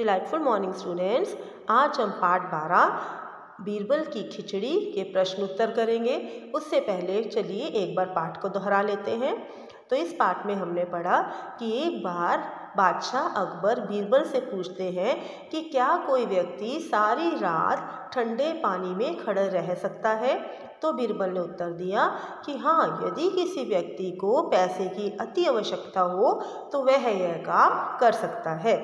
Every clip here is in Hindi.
डिलाइटफुल मॉर्निंग स्टूडेंट्स, आज हम पाठ 12 बीरबल की खिचड़ी के प्रश्न उत्तर करेंगे। उससे पहले चलिए एक बार पाठ को दोहरा लेते हैं। तो इस पाठ में हमने पढ़ा कि एक बार बादशाह अकबर बीरबल से पूछते हैं कि क्या कोई व्यक्ति सारी रात ठंडे पानी में खड़े रह सकता है। तो बीरबल ने उत्तर दिया कि हाँ, यदि किसी व्यक्ति को पैसे की अति आवश्यकता हो तो वह यह काम कर सकता है।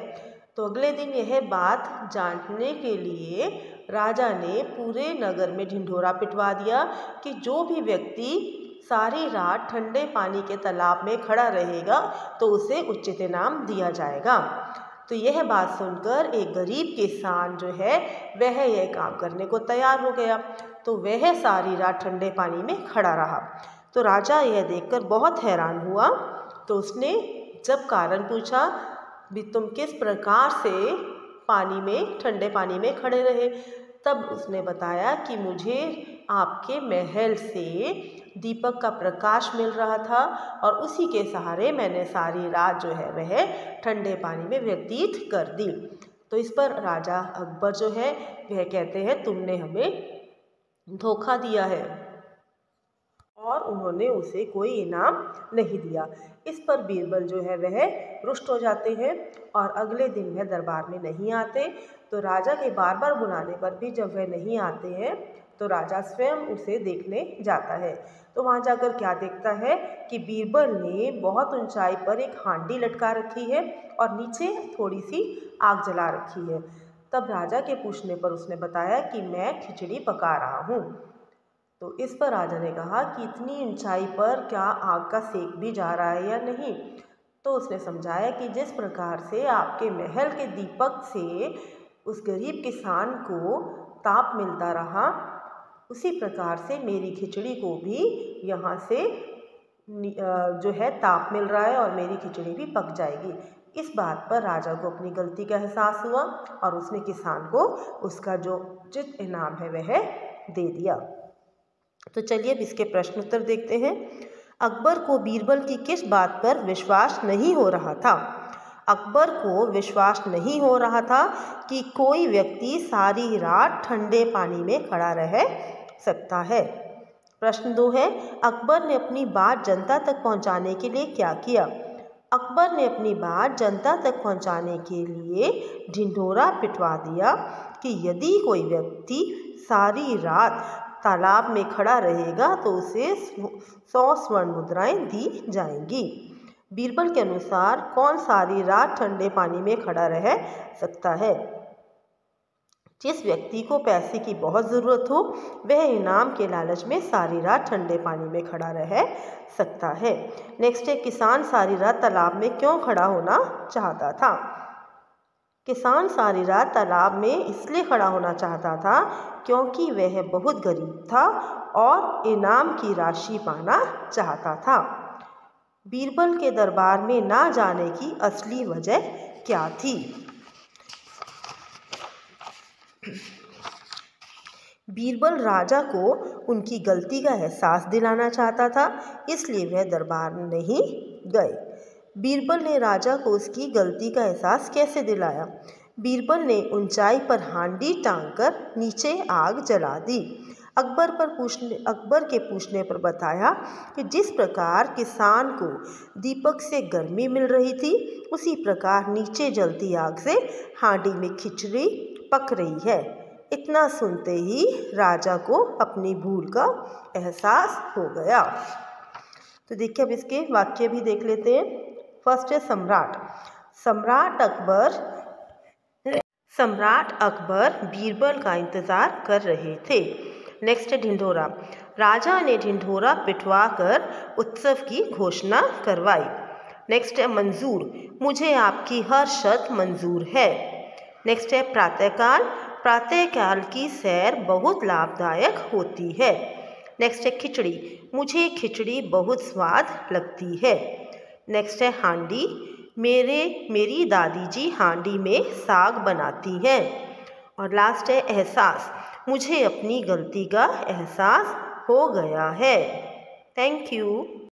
तो अगले दिन यह बात जानने के लिए राजा ने पूरे नगर में ढिंढोरा पिटवा दिया कि जो भी व्यक्ति सारी रात ठंडे पानी के तालाब में खड़ा रहेगा तो उसे उचित इनाम दिया जाएगा। तो यह बात सुनकर एक गरीब किसान जो है वह यह काम करने को तैयार हो गया। तो वह सारी रात ठंडे पानी में खड़ा रहा। तो राजा यह देखकर बहुत हैरान हुआ। तो उसने जब कारण पूछा भी तुम किस प्रकार से ठंडे पानी में खड़े रहे, तब उसने बताया कि मुझे आपके महल से दीपक का प्रकाश मिल रहा था और उसी के सहारे मैंने सारी रात जो है वह ठंडे पानी में व्यतीत कर दी। तो इस पर राजा अकबर जो है वह कहते हैं तुमने हमें धोखा दिया है, और उन्होंने उसे कोई इनाम नहीं दिया। इस पर बीरबल जो है वह रुष्ट हो जाते हैं और अगले दिन वह दरबार में नहीं आते। तो राजा के बार बार बुलाने पर भी जब वह नहीं आते हैं तो राजा स्वयं उसे देखने जाता है। तो वहाँ जाकर क्या देखता है कि बीरबल ने बहुत ऊंचाई पर एक हांडी लटका रखी है और नीचे थोड़ी सी आग जला रखी है। तब राजा के पूछने पर उसने बताया कि मैं खिचड़ी पका रहा हूँ। तो इस पर राजा ने कहा कि इतनी ऊंचाई पर क्या आग का सेक भी जा रहा है या नहीं। तो उसने समझाया कि जिस प्रकार से आपके महल के दीपक से उस गरीब किसान को ताप मिलता रहा, उसी प्रकार से मेरी खिचड़ी को भी यहाँ से जो है ताप मिल रहा है और मेरी खिचड़ी भी पक जाएगी। इस बात पर राजा को अपनी गलती का एहसास हुआ और उसने किसान को उसका जो उचित इनाम है वह दे दिया। तो चलिए अब इसके प्रश्न उत्तर देखते हैं। अकबर को बीरबल की किस बात पर विश्वास नहीं हो रहा था। अकबर को विश्वास नहीं हो रहा था कि कोई व्यक्ति सारी रात ठंडे पानी में खड़ा रह सकता है। प्रश्न 2 है, अकबर ने अपनी बात जनता तक पहुंचाने के लिए क्या किया। अकबर ने अपनी बात जनता तक पहुंचाने के लिए ढिंढोरा पिटवा दिया कि यदि कोई व्यक्ति सारी रात तालाब में खड़ा रहेगा तो उसे 100 स्वर्ण मुद्राएं दी जाएंगी। बीरबल के अनुसार कौन सारी रात ठंडे पानी में खड़ा रह सकता है। जिस व्यक्ति को पैसे की बहुत ज़रूरत हो वह इनाम के लालच में सारी रात ठंडे पानी में खड़ा रह सकता है। नेक्स्ट है, किसान सारी रात तालाब में क्यों खड़ा होना चाहता था। किसान सारी रात तालाब में इसलिए खड़ा होना चाहता था क्योंकि वह बहुत गरीब था और इनाम की राशि पाना चाहता था। बीरबल के दरबार में ना जाने की असली वजह क्या थी। बीरबल राजा को उनकी गलती का एहसास दिलाना चाहता था, इसलिए वह दरबार में नहीं गए। बीरबल ने राजा को उसकी गलती का एहसास कैसे दिलाया। बीरबल ने ऊंचाई पर हांडी टांगकर नीचे आग जला दी। अकबर के पूछने पर बताया कि जिस प्रकार किसान को दीपक से गर्मी मिल रही थी उसी प्रकार नीचे जलती आग से हांडी में खिचड़ी पक रही है। इतना सुनते ही राजा को अपनी भूल का एहसास हो गया। तो देखिए अब इसके वाक्य भी देख लेते हैं। फर्स्ट है सम्राट अकबर बीरबल का इंतज़ार कर रहे थे। नेक्स्ट है ढिंढोरा। राजा ने ढिंढोरा पिटवा कर उत्सव की घोषणा करवाई। नेक्स्ट है मंजूर, मुझे आपकी हर शर्त मंजूर है। नेक्स्ट है प्रातःकाल की सैर बहुत लाभदायक होती है। नेक्स्ट है खिचड़ी, मुझे खिचड़ी बहुत स्वाद लगती है। नेक्स्ट है हांडी, मेरी दादी जी हांडी में साग बनाती हैं। और लास्ट है एहसास, मुझे अपनी गलती का एहसास हो गया है। Thank you.